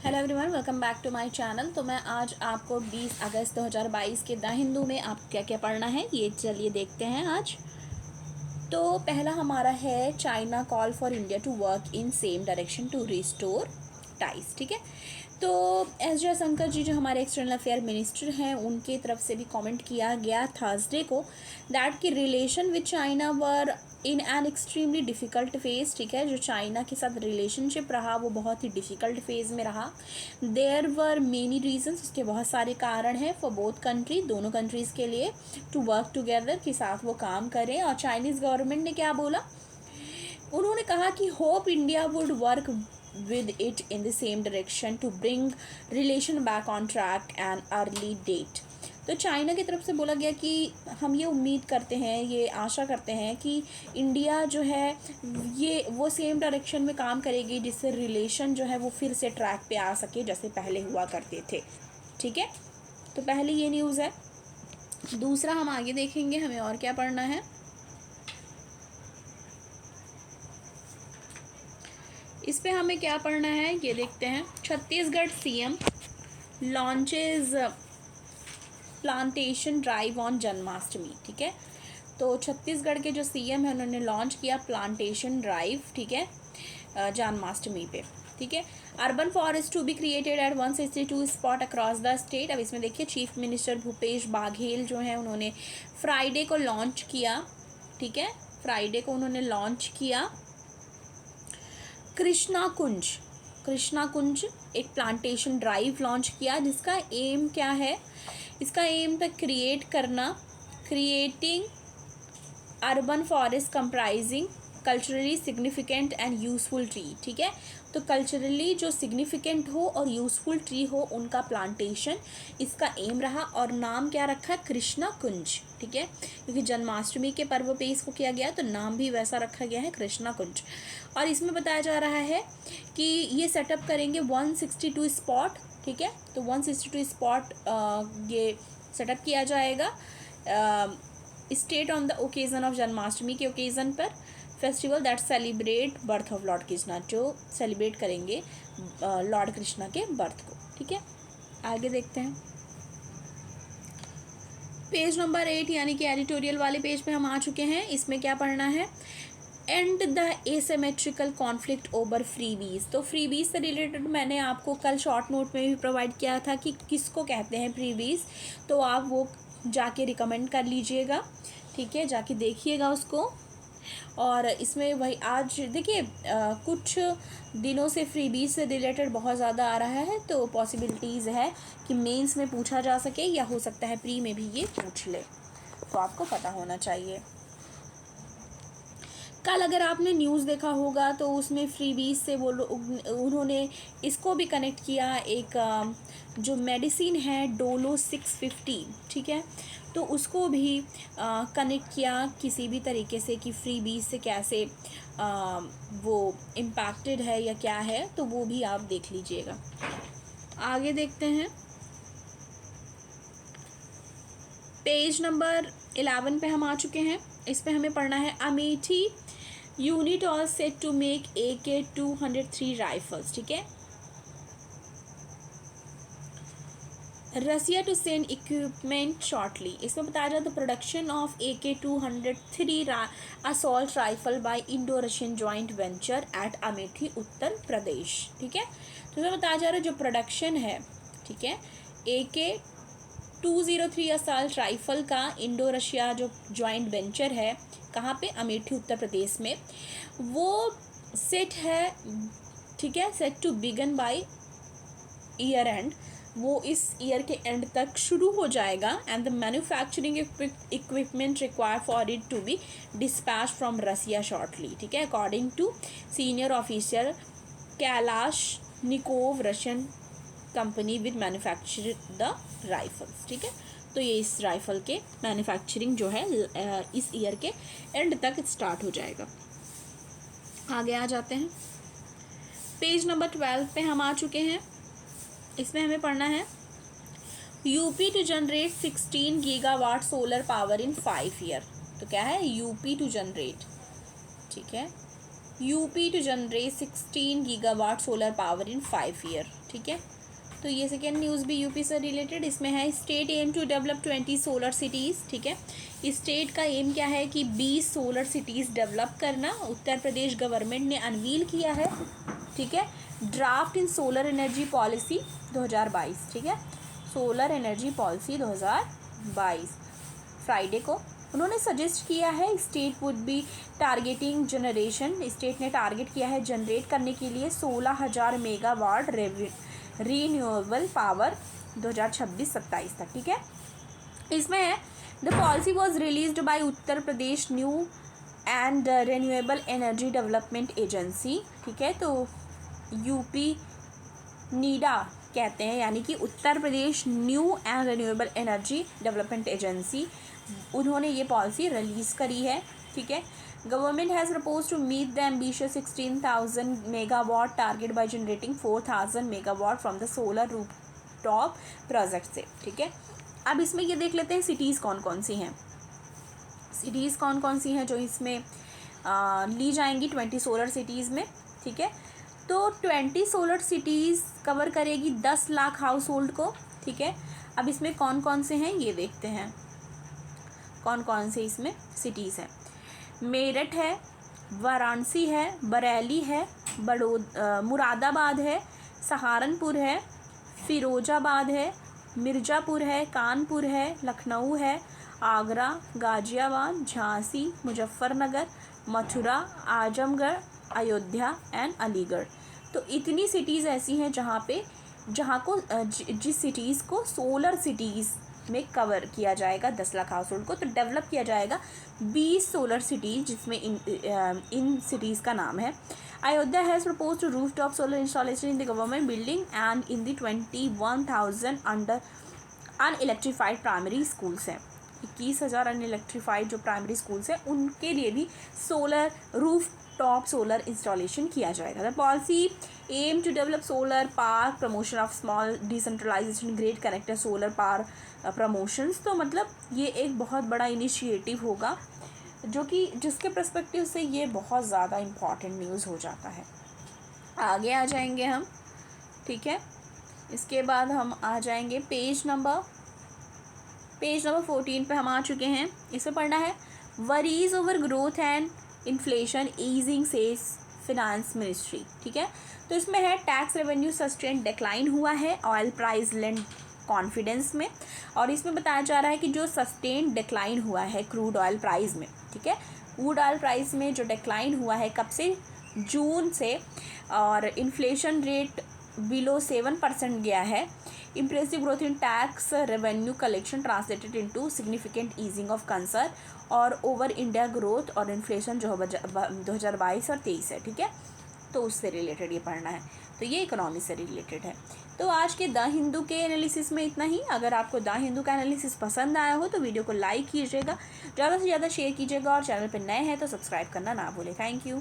Hello everyone, welcome back to my channel. तो मैं आज आपको 20 अगस्त 2022 के द हिंदू में आप क्या क्या पढ़ना है ये चलिए देखते हैं आज। तो पहला हमारा है China call for India to work in same direction to restore ties. ठीक है, तो एस जयशंकर जी जो हमारे एक्सटर्नल अफेयर मिनिस्टर हैं उनके तरफ से भी कमेंट किया गया थर्सडे को दैट की relation with China were in an extremely difficult phase. ठीक है, जो चाइना के साथ रिलेशनशिप रहा वो बहुत ही डिफ़िकल्ट फेज़ में रहा। देयर वर मेनी रीजन्स, उसके बहुत सारे कारण हैं फॉर बोथ कंट्री, दोनों कंट्रीज़ के लिए, टू वर्क टुगेदर के साथ वो काम करें। और चाइनीज़ गवर्नमेंट ने क्या बोला, उन्होंने कहा कि hope India would work with it in the same direction to bring relation back on track and early date। तो चाइना की तरफ से बोला गया कि हम ये उम्मीद करते हैं, ये आशा करते हैं कि इंडिया जो है ये वो सेम डायरेक्शन में काम करेगी जिससे रिलेशन जो है वो फिर से ट्रैक पे आ सके जैसे पहले हुआ करते थे। ठीक है, तो पहली ये न्यूज़ है। दूसरा हम आगे देखेंगे हमें और क्या पढ़ना है। इस पे हमें क्या पढ़ना है ये देखते हैं। Chhattisgarh CM launches plantation drive on Janmashtami. ठीक है, तो छत्तीसगढ़ के जो सीएम है उन्होंने लॉन्च किया प्लांटेशन ड्राइव, ठीक है, जन्माष्टमी पे। ठीक है, urban forest to be created at 162 spot across the state. अब इसमें देखिए चीफ मिनिस्टर भूपेश बाघेल जो है उन्होंने फ्राइडे को लॉन्च किया। ठीक है, फ्राइडे को उन्होंने लॉन्च किया कृष्णा कुंज एक प्लांटेशन ड्राइव लॉन्च किया जिसका एम क्या है, इसका एम था creating urban forest comprising culturally significant and useful tree. ठीक है, तो कल्चरली जो सिग्निफिकेंट हो और यूजफुल ट्री हो उनका प्लांटेशन इसका एम रहा। और नाम क्या रखा, कृष्णा कुंज। ठीक है, क्योंकि जन्माष्टमी के पर्व पे इसको किया गया तो नाम भी वैसा रखा गया है, कृष्णा कुंज। और इसमें बताया जा रहा है कि ये सेटअप करेंगे 162 स्पॉट। ठीक है, तो 162 स्पॉट ये सेटअप किया जाएगा state on the occasion of Janmashtami के ओकेज़न पर, festival that celebrate birth of Lord Krishna, जो सेलिब्रेट करेंगे लॉर्ड कृष्णा के बर्थ को। ठीक है, आगे देखते हैं। पेज नंबर 8 यानी कि एडिटोरियल वाले पेज पे हम आ चुके हैं। इसमें क्या पढ़ना है, and the asymmetrical conflict over freebies. तो फ्रीबीज से रिलेटेड मैंने आपको कल शॉर्ट नोट में भी प्रोवाइड किया था कि किसको कहते हैं फ्रीबीज, तो आप वो जाके रिकमेंड कर लीजिएगा। ठीक है, जाके देखिएगा उसको। और इसमें वही आज देखिए कुछ दिनों से फ्रीबीज से रिलेटेड बहुत ज़्यादा आ रहा है, तो पॉसिबिलिटीज़ है कि मेंस में पूछा जा सके या हो सकता है प्री में भी ये पूछ ले, तो आपको पता होना चाहिए। कल अगर आपने न्यूज़ देखा होगा तो उसमें फ्रीबीज से वो उन्होंने इसको भी कनेक्ट किया, एक जो मेडिसिन है डोलो 650। ठीक है, तो उसको भी कनेक्ट किया किसी भी तरीके से कि फ्रीबीज से कैसे वो इम्पैक्टेड है या क्या है, तो वो भी आप देख लीजिएगा। आगे देखते हैं, पेज नंबर 11 पे हम आ चुके हैं। इस पे हमें पढ़ना है Amethi unit all set to make AK-203 rifles. ठीक है, Russia to send equipment shortly. इसमें बताया जाता है production of AK-203 assault rifle by Indo Russian joint venture at Amethi Uttar Pradesh. ठीक है, तो इसमें बताया जा रहा है जो प्रोडक्शन है, ठीक है, AK-203 असॉल्ट राइफल का इंडो रशिया जो जॉइंट वेंचर है कहाँ पे, अमेठी उत्तर प्रदेश में, वो सेट है। ठीक है, set to begin by year end, वो इस ईयर के एंड तक शुरू हो जाएगा। And the manufacturing equipment require for it to be dispatch from Russia shortly. ठीक है, according to senior officer Kalashnikov, Russian company with manufacture the rifles. ठीक है, तो ये इस राइफल के मैन्युफैक्चरिंग जो है इस ईयर के एंड तक स्टार्ट हो जाएगा। आगे आ जाते हैं, पेज नंबर 12 पे हम आ चुके हैं। इसमें हमें पढ़ना है UP to generate 16 gigawatt solar power in 5 year. तो क्या है, यूपी टू जनरेट, ठीक है, UP to generate 16 gigawatt solar power in 5 year. ठीक है, तो ये सेकेंड न्यूज़ भी यूपी से रिलेटेड। इसमें है state aim to develop 20 solar cities. ठीक है, स्टेट का एम क्या है कि 20 सोलर सिटीज़ डेवलप करना। उत्तर प्रदेश गवर्नमेंट ने अनवील किया है। ठीक है, ड्राफ्ट इन सोलर एनर्जी पॉलिसी 2022। ठीक है, सोलर एनर्जी पॉलिसी 2022 फ्राइडे को उन्होंने सजेस्ट किया है। State would be targeting generation, state ने टारगेट किया है जनरेट करने के लिए 16,000 मेगावाट रीन्यूएबल पावर 2026-27 तक। ठीक है, इसमें है the policy was released by Uttar Pradesh new and renewable energy development agency. ठीक है, तो यूपी नीडा कहते हैं, यानी कि Uttar Pradesh new and renewable energy development agency, उन्होंने ये पॉलिसी रिलीज़ करी है। ठीक है, government has propose to meet the ambitious 16,000 megawatt target by generating 4,000 megawatt from the solar rooftop project से। ठीक है, अब इसमें ये देख लेते हैं सिटीज़ कौन कौन सी हैं। सिटीज़ कौन कौन सी हैं जो इसमें ली जाएंगी 20 सोलर सिटीज़ में। ठीक है, तो 20 सोलर सिटीज़ कवर करेगी 10 लाख हाउस होल्ड को। ठीक है, अब इसमें कौन कौन से हैं ये देखते हैं, कौन कौन से इसमें सिटीज़ हैं। मेरठ है, वाराणसी है, बरेली है, मुरादाबाद है, सहारनपुर है, फिरोजाबाद है, मिर्ज़ापुर है, कानपुर है, लखनऊ है, आगरा, गाज़ियाबाद, झांसी, मुजफ्फरनगर, मथुरा, आजमगढ़, अयोध्या एंड अलीगढ़। तो इतनी सिटीज़ ऐसी हैं जहाँ को जिस सिटीज़ को सोलर सिटीज़ में कवर किया जाएगा 10 लाख हाउस होल्ड को, तो डेवलप किया जाएगा 20 सोलर सिटीज़, जिसमें इन सिटीज़ का नाम है। Ayodhya has propose to roof top solar installation in the government building and in the 21,000 under unelectrified primary schools हैं। 21,000 अनइलेक्ट्रीफाइड जो प्राइमरी स्कूल्स हैं उनके लिए भी solar roof top solar installation किया जाएगा। The policy aim to develop solar park promotion of small decentralization grade connector solar park promotions. तो मतलब ये एक बहुत बड़ा इनिशिएटिव होगा जो कि जिसके पर्सपेक्टिव से ये बहुत ज़्यादा इम्पॉर्टेंट न्यूज़ हो जाता है। आगे आ जाएंगे हम। ठीक है, इसके बाद हम आ जाएंगे पेज नंबर 14 पे हम आ चुके हैं। इसे पढ़ना है worries over growth and inflation easing says finance ministry. ठीक है, तो इसमें है टैक्स रेवेन्यू सस्टेन डिक्लाइन हुआ है ऑयल प्राइस लिंक्ड कॉन्फिडेंस में, और इसमें बताया जा रहा है कि जो सस्टेन डिक्लाइन हुआ है क्रूड ऑयल प्राइस में। ठीक है, क्रूड ऑयल प्राइस में जो डिक्लाइन हुआ है कब से, जून से, और इन्फ्लेशन रेट बिलो 7% गया है। Impressive growth in tax revenue collection translated into significant easing of concern और ओवर इंडिया ग्रोथ और इन्फ्लेशन जो 2022 और 23 है। ठीक है, तो उससे रिलेटेड ये पढ़ना है, तो ये इकोनॉमी से रिलेटेड है। तो आज के द हिंदू के एनालिसिस में इतना ही। अगर आपको द हिंदू का एनालिसिस पसंद आया हो तो वीडियो को लाइक कीजिएगा, ज़्यादा से ज़्यादा शेयर कीजिएगा, और चैनल पर नए हैं तो सब्सक्राइब करना ना भूलें। Thank you.